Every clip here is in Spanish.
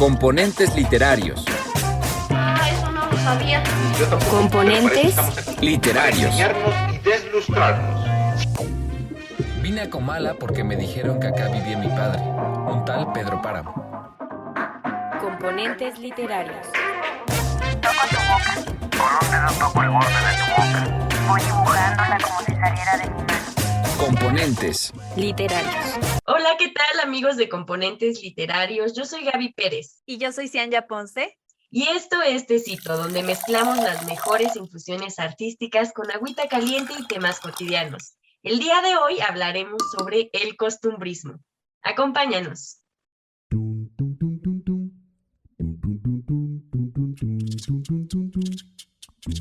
Componentes literarios. Eso no lo sabía. Componentes Literarios. Enseñarnos y deslustrarnos. Vine a Comala porque me dijeron que acá vivía mi padre, un tal Pedro Páramo. Componentes literarios. Toco tu boca. ¿Por dónde no toco el borde de tu boca? Voy dibujándola como si saliera de mi mano. Componentes Literarios. Hola, ¿qué tal, amigos de Componentes Literarios? Yo soy Gaby Pérez. Y yo soy Cianya Ponce. Y esto es Tecito, donde mezclamos las mejores infusiones artísticas con agüita caliente y temas cotidianos. El día de hoy hablaremos sobre el costumbrismo. Acompáñanos.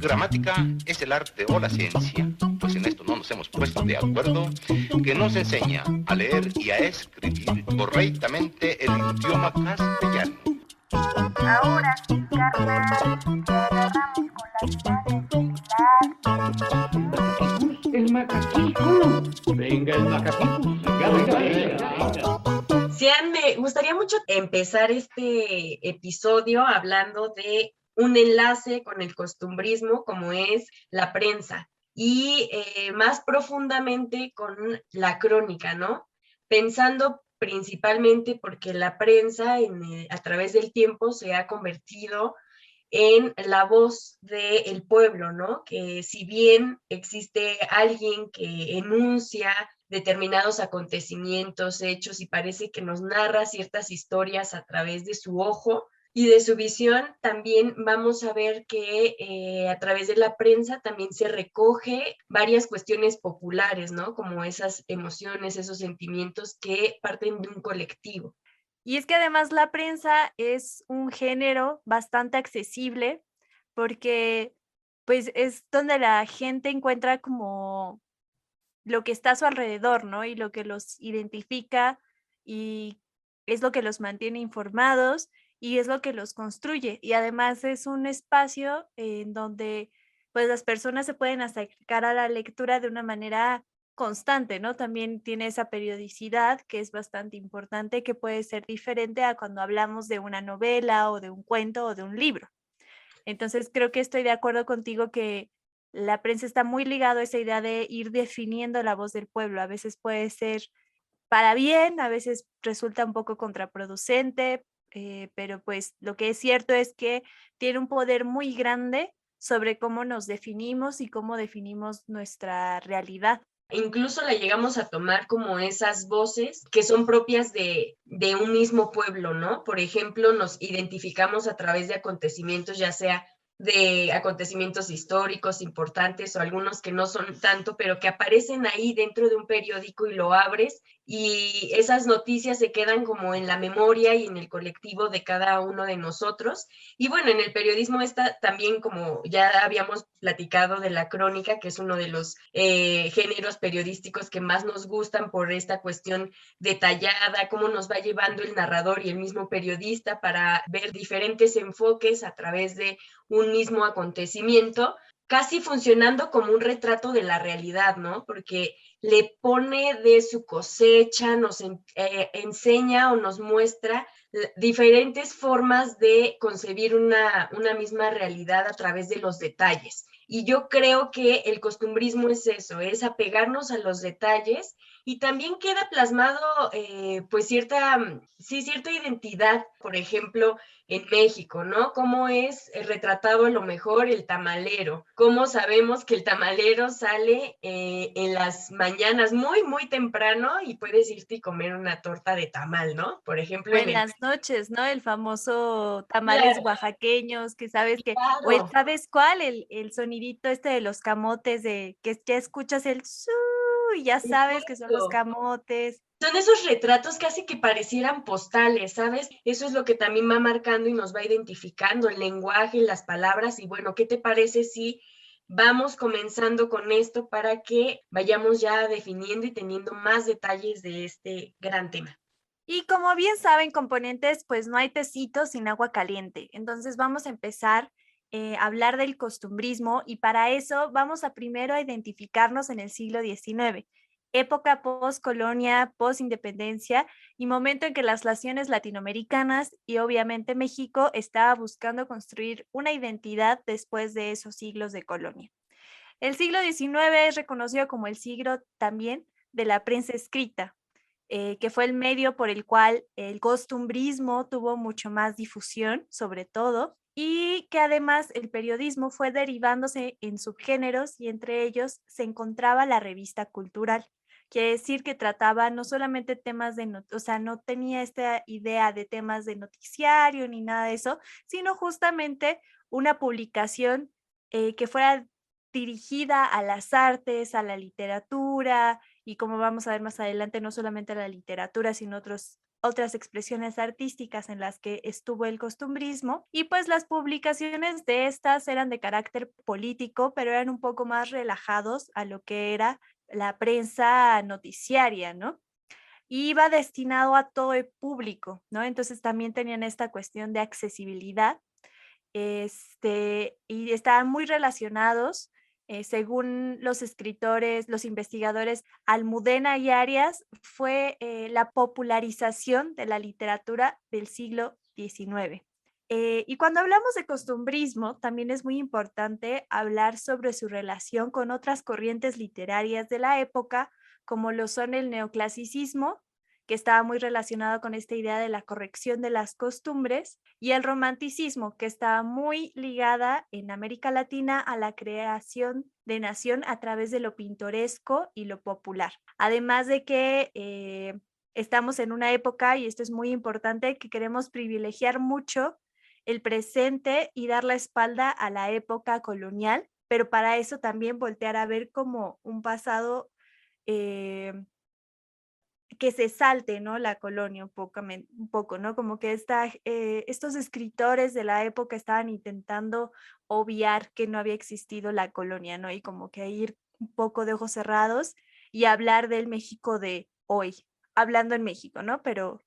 Gramática es el arte o la ciencia, pues en esto no nos hemos puesto de acuerdo, que nos enseña a leer y a escribir correctamente el idioma castellano. Ahora, carnal, te agarramos con las manos El macaquito. Venga, el macaquito. Venga. Me gustaría mucho empezar este episodio hablando de un enlace con el costumbrismo como es la prensa y más profundamente con la crónica, ¿no? Pensando principalmente porque la prensa a través del tiempo se ha convertido en la voz del pueblo, ¿no? Que si bien existe alguien que enuncia determinados acontecimientos, hechos, y parece que nos narra ciertas historias a través de su ojo y de su visión, también vamos a ver que a través de la prensa también se recoge varias cuestiones populares, ¿no? Como esas emociones, esos sentimientos que parten de un colectivo. Y es que además la prensa es un género bastante accesible porque pues es donde la gente encuentra como lo que está a su alrededor, ¿no? Y lo que los identifica y es lo que los mantiene informados y es lo que los construye. Y además es un espacio en donde pues las personas se pueden acercar a la lectura de una manera constante, ¿no? También tiene esa periodicidad que es bastante importante, que puede ser diferente a cuando hablamos de una novela o de un cuento o de un libro. Entonces, creo que estoy de acuerdo contigo que la prensa está muy ligado a esa idea de ir definiendo la voz del pueblo. A veces puede ser para bien, a veces resulta un poco contraproducente, pero pues lo que es cierto es que tiene un poder muy grande sobre cómo nos definimos y cómo definimos nuestra realidad. Incluso la llegamos a tomar como esas voces que son propias de un mismo pueblo, ¿no? Por ejemplo, nos identificamos a través de acontecimientos, ya sea de acontecimientos históricos importantes o algunos que no son tanto, pero que aparecen ahí dentro de un periódico y lo abres y esas noticias se quedan como en la memoria y en el colectivo de cada uno de nosotros. Y bueno, en el periodismo está también, como ya habíamos platicado, de la crónica, que es uno de los géneros periodísticos que más nos gustan por esta cuestión detallada, cómo nos va llevando el narrador y el mismo periodista para ver diferentes enfoques a través de un mismo acontecimiento, casi funcionando como un retrato de la realidad, ¿no? Porque le pone de su cosecha, nos enseña o nos muestra diferentes formas de concebir una misma realidad a través de los detalles. Y yo creo que el costumbrismo es eso, es apegarnos a los detalles y también queda plasmado pues cierta identidad, por ejemplo, en México, ¿no? Cómo es retratado a lo mejor el tamalero, cómo sabemos que el tamalero sale en las mañanas muy, muy temprano y puedes irte y comer una torta de tamal, ¿no? Por ejemplo, O en las noches, ¿no? El famoso tamales Claro, oaxaqueños, que sabes que, o claro. ¿sabes cuál? El sonidito este de los camotes, de que ya escuchas el su y ya sabes que son los Exacto. camotes. Son esos retratos casi que parecieran postales, ¿sabes? Eso es lo que también va marcando y nos va identificando el lenguaje, las palabras. Y bueno, ¿qué te parece si vamos comenzando con esto para que vayamos ya definiendo y teniendo más detalles de este gran tema? Y como bien saben, componentes, pues no hay tecito sin agua caliente. Entonces vamos a empezar a hablar del costumbrismo y para eso vamos a primero a identificarnos en el siglo XIX. época post-colonia, post-independencia y momento en que las naciones latinoamericanas y obviamente México estaba buscando construir una identidad después de esos siglos de colonia. El siglo XIX es reconocido como el siglo también de la prensa escrita, que fue el medio por el cual el costumbrismo tuvo mucho más difusión, sobre todo, y que además el periodismo fue derivándose en subgéneros y entre ellos se encontraba la revista cultural. Quiere decir que trataba no solamente temas o sea, no tenía esta idea de temas de noticiario ni nada de eso, sino justamente una publicación que fuera dirigida a las artes, a la literatura y como vamos a ver más adelante, no solamente a la literatura, sino otras expresiones artísticas en las que estuvo el costumbrismo. Y pues las publicaciones de estas eran de carácter político, pero eran un poco más relajados a lo que era la prensa noticiaria, ¿no? Y iba destinado a todo el público, ¿no? Entonces también tenían esta cuestión de accesibilidad y estaban muy relacionados, según los escritores, los investigadores, Almudena y Arias, fue la popularización de la literatura del siglo XIX. Y cuando hablamos de costumbrismo, también es muy importante hablar sobre su relación con otras corrientes literarias de la época, como lo son el neoclasicismo, que estaba muy relacionado con esta idea de la corrección de las costumbres, y el romanticismo, que estaba muy ligada en América Latina a la creación de nación a través de lo pintoresco y lo popular. Además de que estamos en una época, y esto es muy importante, que queremos privilegiar mucho el presente y dar la espalda a la época colonial, pero para eso también voltear a ver como un pasado que se salte, ¿no? La colonia un poco, ¿no? Como que estos escritores de la época estaban intentando obviar que no había existido la colonia, ¿no? Y como que ir un poco de ojos cerrados y hablar del México de hoy, hablando en México, ¿no? Pero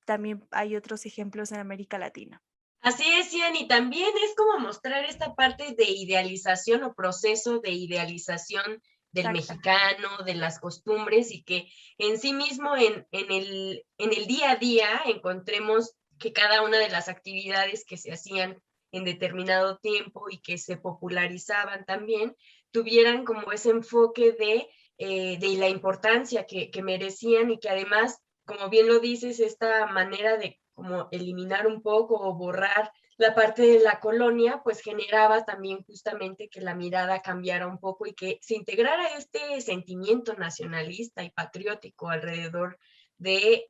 también hay otros ejemplos en América Latina. Así es, Ian, y también es como mostrar esta parte de idealización o proceso de idealización del mexicano, de las costumbres, y que en sí mismo en el día a día encontremos que cada una de las actividades que se hacían en determinado tiempo y que se popularizaban también, tuvieran como ese enfoque de la importancia que merecían y que además, como bien lo dices, esta manera de como eliminar un poco o borrar la parte de la colonia, pues generaba también justamente que la mirada cambiara un poco y que se integrara este sentimiento nacionalista y patriótico alrededor de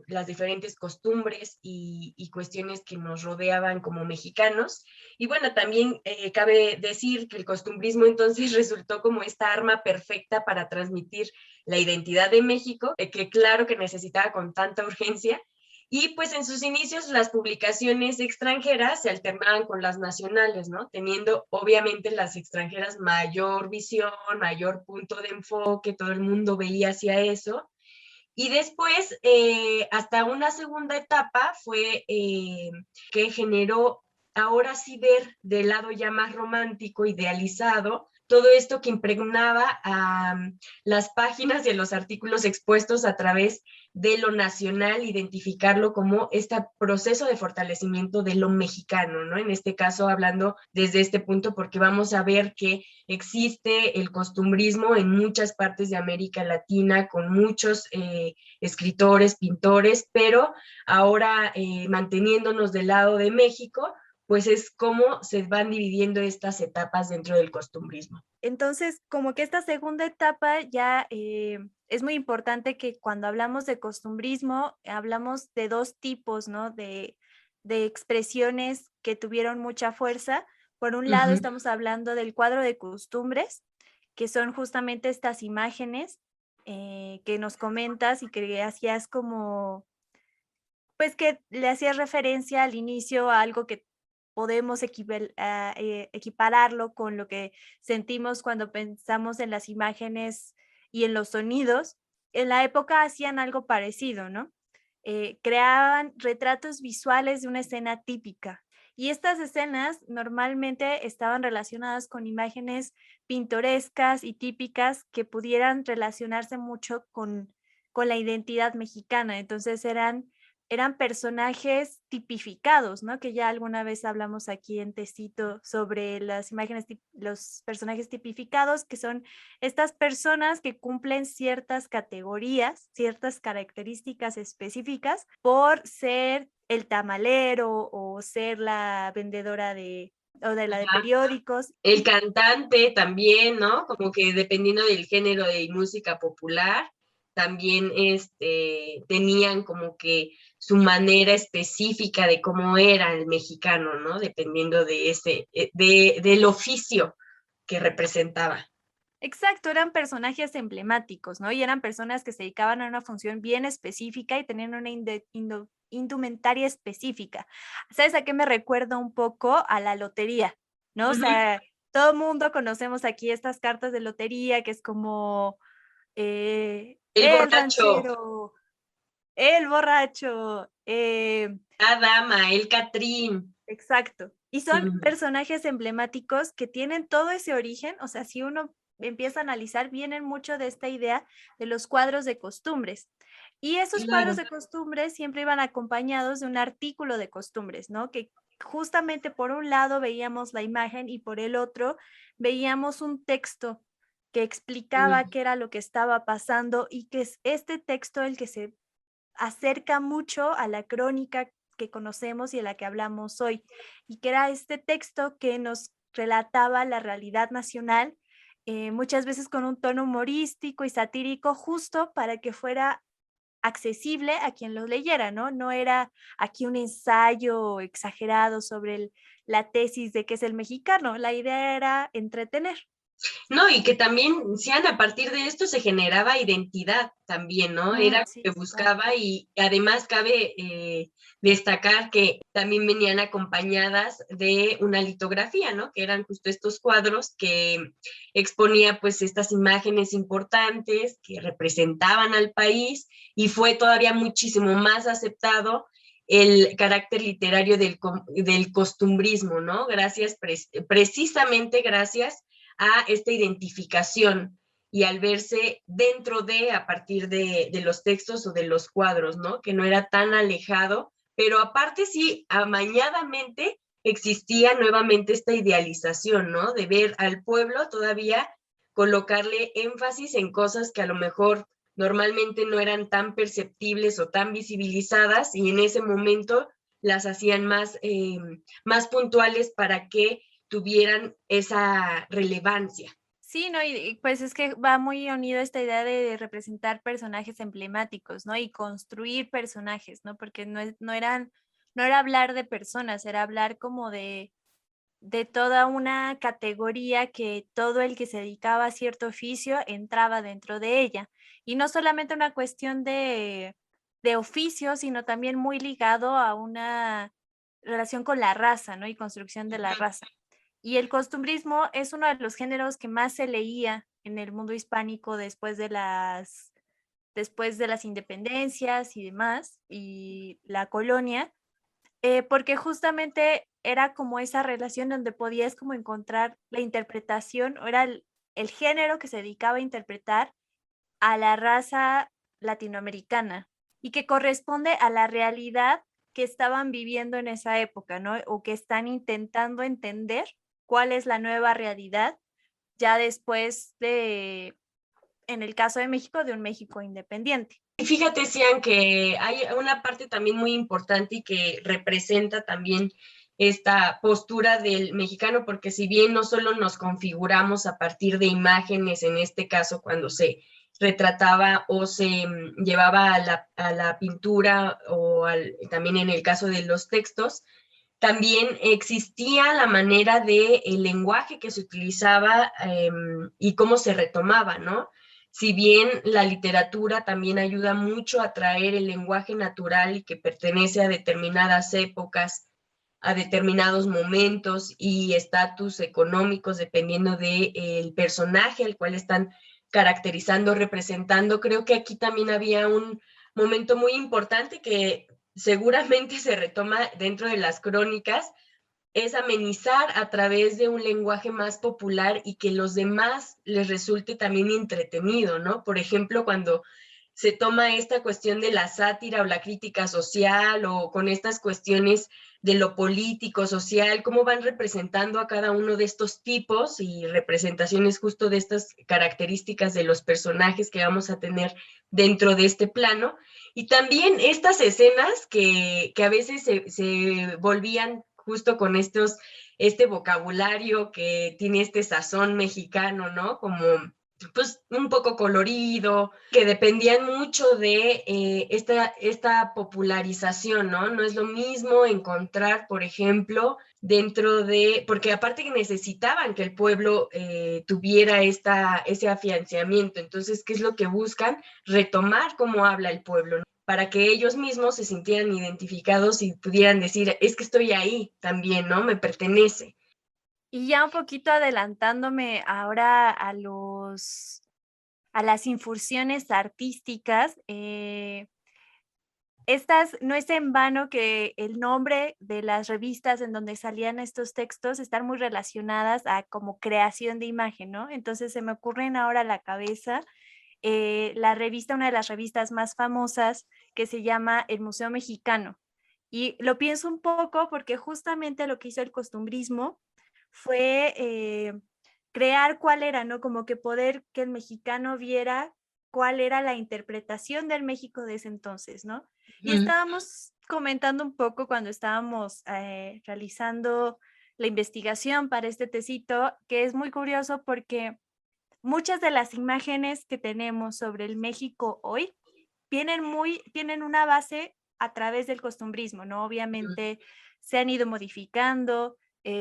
las diferentes costumbres y cuestiones que nos rodeaban como mexicanos. Y bueno, también cabe decir que el costumbrismo entonces resultó como esta arma perfecta para transmitir la identidad de México, que claro que necesitaba con tanta urgencia. Y pues en sus inicios las publicaciones extranjeras se alternaban con las nacionales, ¿no? Teniendo obviamente las extranjeras mayor visión, mayor punto de enfoque, todo el mundo veía hacia eso. Y después, hasta una segunda etapa fue que generó ahora sí ver del lado ya más romántico, idealizado, todo esto que impregnaba a las páginas y a los artículos expuestos a través de lo nacional, identificarlo como este proceso de fortalecimiento de lo mexicano, ¿no? En este caso, hablando desde este punto, porque vamos a ver que existe el costumbrismo en muchas partes de América Latina, con muchos escritores, pintores, pero ahora manteniéndonos del lado de México, pues es como se van dividiendo estas etapas dentro del costumbrismo. Entonces, como que esta segunda etapa ya es muy importante que cuando hablamos de costumbrismo, hablamos de dos tipos, ¿no? De expresiones que tuvieron mucha fuerza. Por un lado, estamos hablando del cuadro de costumbres, que son justamente estas imágenes que nos comentas y que hacías como, pues que le hacías referencia al inicio a algo que podemos equipararlo con lo que sentimos cuando pensamos en las imágenes y en los sonidos. En la época hacían algo parecido, ¿no? Creaban retratos visuales de una escena típica Y estas escenas normalmente estaban relacionadas con imágenes pintorescas y típicas que pudieran relacionarse mucho con la identidad mexicana. Entonces eran personajes tipificados, ¿no? Que ya alguna vez hablamos aquí en Tecito sobre las imágenes, los personajes tipificados, que son estas personas que cumplen ciertas categorías, ciertas características específicas por ser el tamalero o ser la vendedora o de la de periódicos. El cantante también, ¿no? Como que dependiendo del género de música popular, también tenían como que su manera específica de cómo era el mexicano, ¿no? Dependiendo del oficio que representaba. Exacto, eran personajes emblemáticos, ¿no? Y eran personas que se dedicaban a una función bien específica y tenían una indumentaria específica. ¿Sabes a qué me recuerda un poco? A la lotería, ¿no? O sea, todo el mundo conocemos aquí estas cartas de lotería, que es como El el borracho, ranchero, el borracho, la dama, el Catrín. exacto. Y son Ujú. personajes emblemáticos que tienen todo ese origen, o sea, si uno empieza a analizar, vienen mucho de esta idea de los cuadros de costumbres. Y esos cuadros Claro. de costumbres siempre iban acompañados de un artículo de costumbres, ¿no? Que justamente por un lado veíamos la imagen y por el otro veíamos un texto que explicaba qué era lo que estaba pasando y que es este texto el que se acerca mucho a la crónica que conocemos y de la que hablamos hoy, y que era este texto que nos relataba la realidad nacional, muchas veces con un tono humorístico y satírico, justo para que fuera accesible a quien lo leyera, ¿no? No era aquí un ensayo exagerado sobre la tesis de qué es el mexicano, la idea era entretener. No, y que también, sean a partir de esto se generaba identidad también, ¿no? Era lo Sí, que total. buscaba y además cabe destacar que también venían acompañadas de una litografía, ¿no? Que eran justo estos cuadros que exponía pues estas imágenes importantes que representaban al país y fue todavía muchísimo más aceptado el carácter literario del costumbrismo, ¿no? Precisamente gracias a esta identificación y al verse dentro a partir de los textos o de los cuadros, ¿no? Que no era tan alejado, pero aparte sí, amañadamente existía nuevamente esta idealización, ¿no? De ver al pueblo todavía colocarle énfasis en cosas que a lo mejor normalmente no eran tan perceptibles o tan visibilizadas y en ese momento las hacían más puntuales para que tuvieran esa relevancia. Sí, ¿no? Y pues es que va muy unido esta idea de representar personajes emblemáticos, ¿no? Y construir personajes, ¿no? Porque no era hablar de personas, era hablar como de toda una categoría que todo el que se dedicaba a cierto oficio entraba dentro de ella. Y no solamente una cuestión de oficio, sino también muy ligado a una relación con la raza, ¿no? Y construcción de la raza. Y el costumbrismo es uno de los géneros que más se leía en el mundo hispánico después de las independencias y demás, y la colonia, porque justamente era como esa relación donde podías como encontrar la interpretación, o era el género que se dedicaba a interpretar a la raza latinoamericana y que corresponde a la realidad que estaban viviendo en esa época, ¿no? O que están intentando entender cuál es la nueva realidad ya después en el caso de México, de un México independiente. Y fíjate, Cian, que hay una parte también muy importante y que representa también esta postura del mexicano, porque si bien no solo nos configuramos a partir de imágenes, en este caso cuando se retrataba o se llevaba a la pintura o también en el caso de los textos, también existía la manera el lenguaje que se utilizaba y cómo se retomaba, ¿no? Si bien la literatura también ayuda mucho a traer el lenguaje natural y que pertenece a determinadas épocas, a determinados momentos y estatus económicos, dependiendo del personaje al cual están caracterizando, representando, creo que aquí también había un momento muy importante que seguramente se retoma dentro de las crónicas, es amenizar a través de un lenguaje más popular y que los demás les resulte también entretenido, ¿no? Por ejemplo, cuando se toma esta cuestión de la sátira o la crítica social o con estas cuestiones de lo político, social, cómo van representando a cada uno de estos tipos y representaciones justo de estas características de los personajes que vamos a tener dentro de este plano. Y también estas escenas que a veces se volvían justo con este vocabulario que tiene este sazón mexicano, ¿no? Como pues un poco colorido, que dependían mucho de esta popularización, ¿no? No es lo mismo encontrar, por ejemplo, porque aparte que necesitaban que el pueblo tuviera ese afianzamiento, entonces, ¿qué es lo que buscan? Retomar cómo habla el pueblo, ¿no? Para que ellos mismos se sintieran identificados y pudieran decir, es que estoy ahí también, ¿no? Me pertenece. Y ya un poquito adelantándome ahora a las incursiones artísticas, estas no es en vano que el nombre de las revistas en donde salían estos textos están muy relacionadas a como creación de imagen, ¿no? Entonces se me ocurren ahora a la cabeza una de las revistas más famosas que se llama El Museo Mexicano. Y lo pienso un poco porque justamente lo que hizo el costumbrismo fue crear cuál era, ¿no? Como que poder que el mexicano viera cuál era la interpretación del México de ese entonces, ¿no? Y estábamos comentando un poco cuando estábamos realizando la investigación para este tecito, que es muy curioso porque muchas de las imágenes que tenemos sobre el México hoy tienen una base a través del costumbrismo, ¿no? Obviamente se han ido modificando.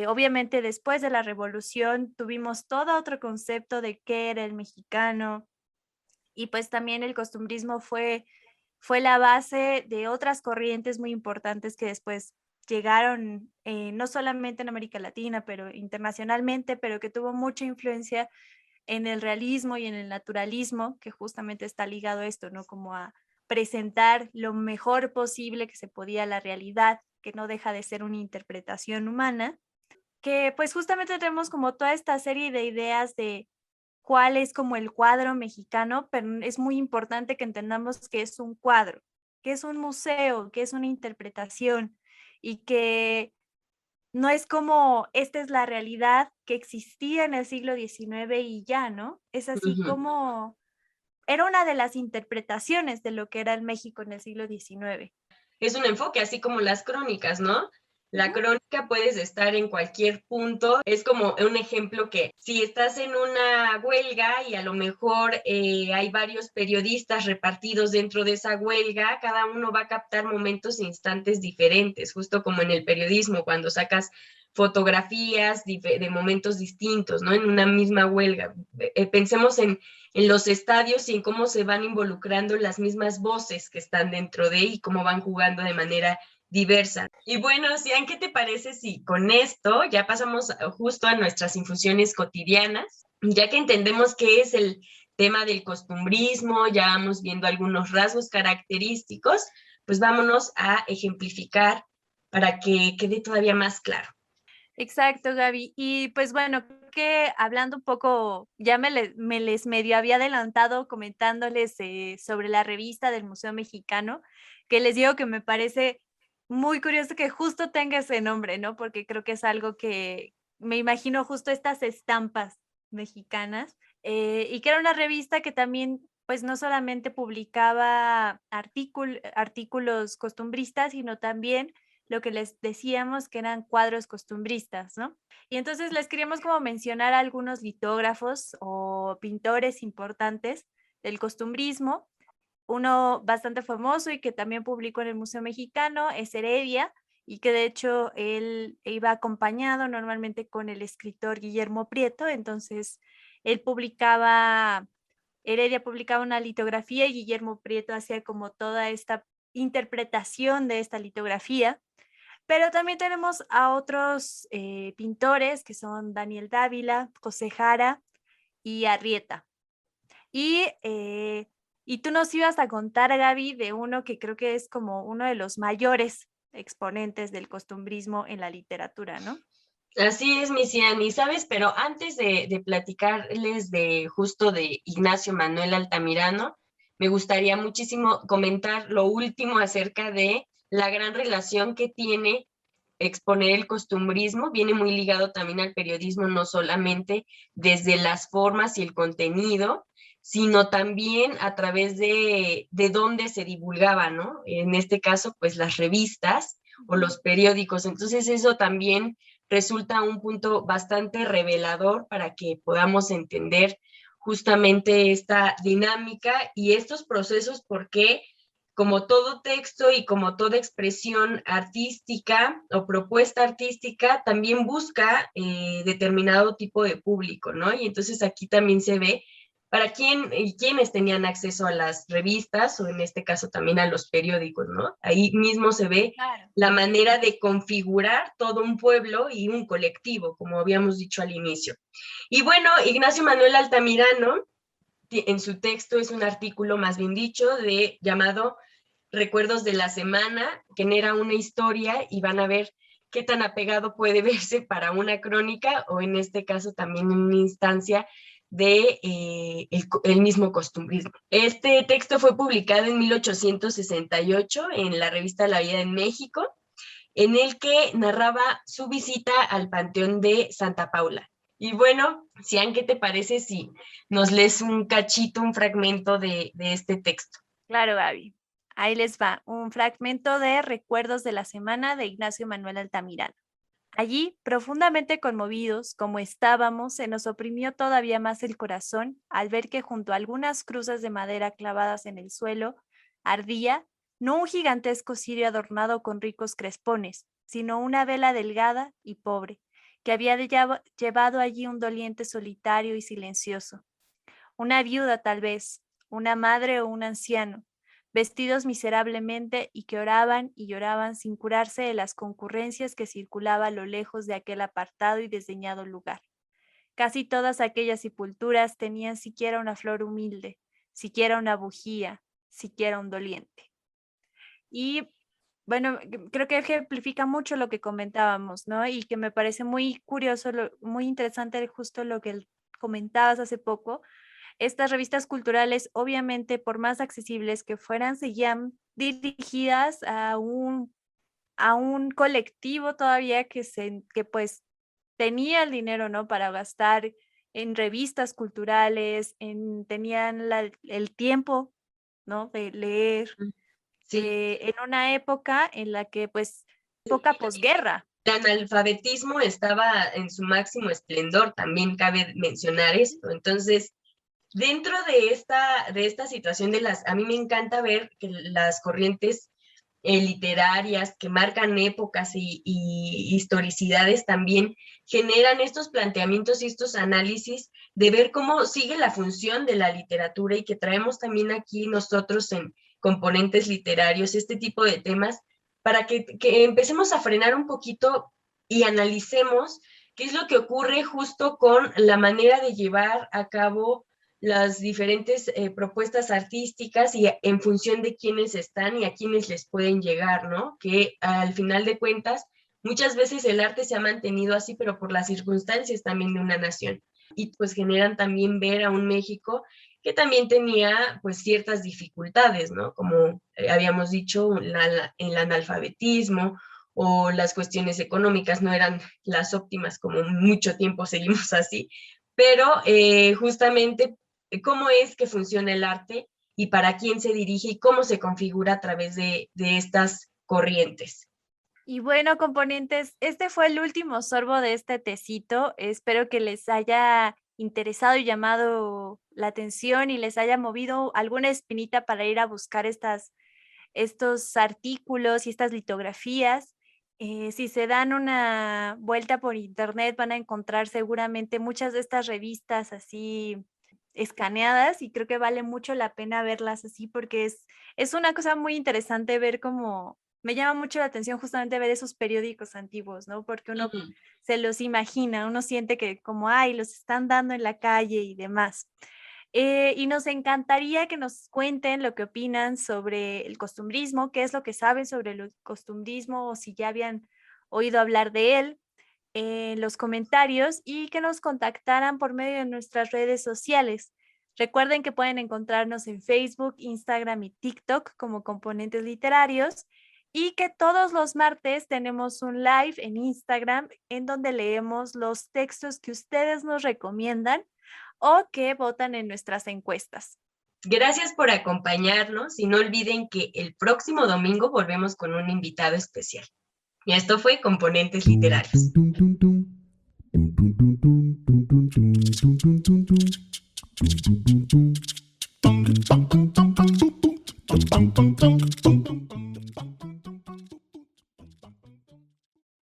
Obviamente después de la revolución tuvimos todo otro concepto de qué era el mexicano y pues también el costumbrismo fue la base de otras corrientes muy importantes que después llegaron no solamente en América Latina, pero internacionalmente, pero que tuvo mucha influencia en el realismo y en el naturalismo, que justamente está ligado a esto, ¿no? Como a presentar lo mejor posible que se podía a la realidad, que no deja de ser una interpretación humana, que pues justamente tenemos como toda esta serie de ideas de cuál es como el cuadro mexicano, pero es muy importante que entendamos que es un cuadro, que es un museo, que es una interpretación y que no es como esta es la realidad que existía en el siglo XIX y ya, ¿no? Es así como era una de las interpretaciones de lo que era el México en el siglo XIX. Es un enfoque, así como las crónicas, ¿no? La crónica puedes estar en cualquier punto. Es como un ejemplo que si estás en una huelga y a lo mejor hay varios periodistas repartidos dentro de esa huelga, cada uno va a captar momentos e instantes diferentes, justo como en el periodismo, cuando sacas fotografías de momentos distintos, ¿no? En una misma huelga. Pensemos en los estadios y en cómo se van involucrando las mismas voces que están dentro de y cómo van jugando de manera diversa. Y bueno, Cian, ¿qué te parece si con esto ya pasamos justo a nuestras infusiones cotidianas? Ya que entendemos qué es el tema del costumbrismo, ya vamos viendo algunos rasgos característicos, pues vámonos a ejemplificar para que quede todavía más claro. Exacto, Gaby. Y pues bueno, que hablando un poco, ya me les medio había adelantado comentándoles sobre la revista del Museo Mexicano, que les digo que me parece muy curioso que justo tenga ese nombre, ¿no? Porque creo que es algo que me imagino justo estas estampas mexicanas y que era una revista que también pues no solamente publicaba artículos costumbristas, sino también lo que les decíamos que eran cuadros costumbristas, ¿no? Y entonces les queríamos como mencionar a algunos litógrafos o pintores importantes del costumbrismo. Uno bastante famoso y que también publicó en el Museo Mexicano es Heredia, y que de hecho él iba acompañado normalmente con el escritor Guillermo Prieto, entonces Heredia publicaba una litografía y Guillermo Prieto hacía como toda esta interpretación de esta litografía. Pero también tenemos a otros pintores que son Daniel Dávila, José Jara y Arrieta. Y tú nos ibas a contar, Gaby, de uno que creo que es como uno de los mayores exponentes del costumbrismo en la literatura, ¿no? Así es, mi Ciani, ¿sabes? Pero antes de platicarles de justo de Ignacio Manuel Altamirano, me gustaría muchísimo comentar lo último acerca de la gran relación que tiene exponer el costumbrismo. Viene muy ligado también al periodismo, no solamente desde las formas y el contenido, sino también a través de dónde se divulgaba, ¿no? En este caso, pues las revistas o los periódicos. Entonces eso también resulta un punto bastante revelador para que podamos entender justamente esta dinámica y estos procesos, porque como todo texto y como toda expresión artística o propuesta artística, también busca determinado tipo de público, ¿no? Y entonces aquí también se ve para quién y quiénes tenían acceso a las revistas o en este caso también a los periódicos, ¿no? Ahí mismo se ve Claro. la manera de configurar todo un pueblo y un colectivo, como habíamos dicho al inicio. Y bueno, Ignacio Manuel Altamirano, en su texto es un artículo, más bien dicho, llamado Recuerdos de la Semana, genera una historia y van a ver qué tan apegado puede verse para una crónica o en este caso también en una instancia de el mismo costumbrismo. Este texto fue publicado en 1868 en la revista La Vida en México, en el que narraba su visita al Panteón de Santa Paula. Y bueno, Cian, ¿qué te parece si nos lees un cachito, un fragmento de este texto? Claro, Gaby. Ahí les va un fragmento de Recuerdos de la Semana de Ignacio Manuel Altamirano. Allí, profundamente conmovidos, como estábamos, se nos oprimió todavía más el corazón al ver que junto a algunas cruces de madera clavadas en el suelo, ardía no un gigantesco cirio adornado con ricos crespones, sino una vela delgada y pobre, que había llevado allí un doliente solitario y silencioso. Una viuda tal vez, una madre o un anciano, vestidos miserablemente y que oraban y lloraban sin curarse de las concurrencias que circulaba a lo lejos de aquel apartado y desdeñado lugar. Casi todas aquellas sepulturas tenían siquiera una flor humilde, siquiera una bujía, siquiera un doliente. Y bueno, creo que ejemplifica mucho lo que comentábamos, ¿no? Y que me parece muy curioso, muy interesante justo lo que comentabas hace poco. Estas revistas culturales, obviamente, por más accesibles que fueran, seguían dirigidas a un colectivo todavía que pues tenía el dinero, ¿no? Para gastar en revistas culturales, tenían el tiempo, ¿no? De leer, Sí. en una época en la que pues, época posguerra. El analfabetismo estaba en su máximo esplendor, también cabe mencionar esto. Entonces, dentro de esta situación a mí me encanta ver que las corrientes literarias que marcan épocas y historicidades también generan estos planteamientos y estos análisis de ver cómo sigue la función de la literatura y que traemos también aquí nosotros en componentes literarios este tipo de temas para que empecemos a frenar un poquito y analicemos qué es lo que ocurre justo con la manera de llevar a cabo las diferentes propuestas artísticas y en función de quiénes están y a quiénes les pueden llegar, ¿no? Que al final de cuentas, muchas veces el arte se ha mantenido así, pero por las circunstancias también de una nación. Y pues generan también ver a un México que también tenía pues ciertas dificultades, ¿no? Como habíamos dicho, el analfabetismo o las cuestiones económicas no eran las óptimas, como mucho tiempo seguimos así, pero justamente cómo es que funciona el arte y para quién se dirige y cómo se configura a través de estas corrientes. Y bueno, componentes, este fue el último sorbo de este tecito. Espero que les haya interesado y llamado la atención y les haya movido alguna espinita para ir a buscar estos artículos y estas litografías. Si se dan una vuelta por internet van a encontrar seguramente muchas de estas revistas así escaneadas y creo que vale mucho la pena verlas así porque es una cosa muy interesante ver cómo me llama mucho la atención justamente ver esos periódicos antiguos, ¿no? Porque uno se los imagina, uno siente que como, ay, los están dando en la calle y demás. Y nos encantaría que nos cuenten lo que opinan sobre el costumbrismo, qué es lo que saben sobre el costumbrismo o si ya habían oído hablar de él. en los comentarios y que nos contactaran por medio de nuestras redes sociales. Recuerden que pueden encontrarnos en Facebook, Instagram y TikTok como Componentes Literarios y que todos los martes tenemos un live en Instagram en donde leemos los textos que ustedes nos recomiendan o que votan en nuestras encuestas. Gracias por acompañarnos y no olviden que el próximo domingo volvemos con un invitado especial. Y esto fue Componentes Literarios.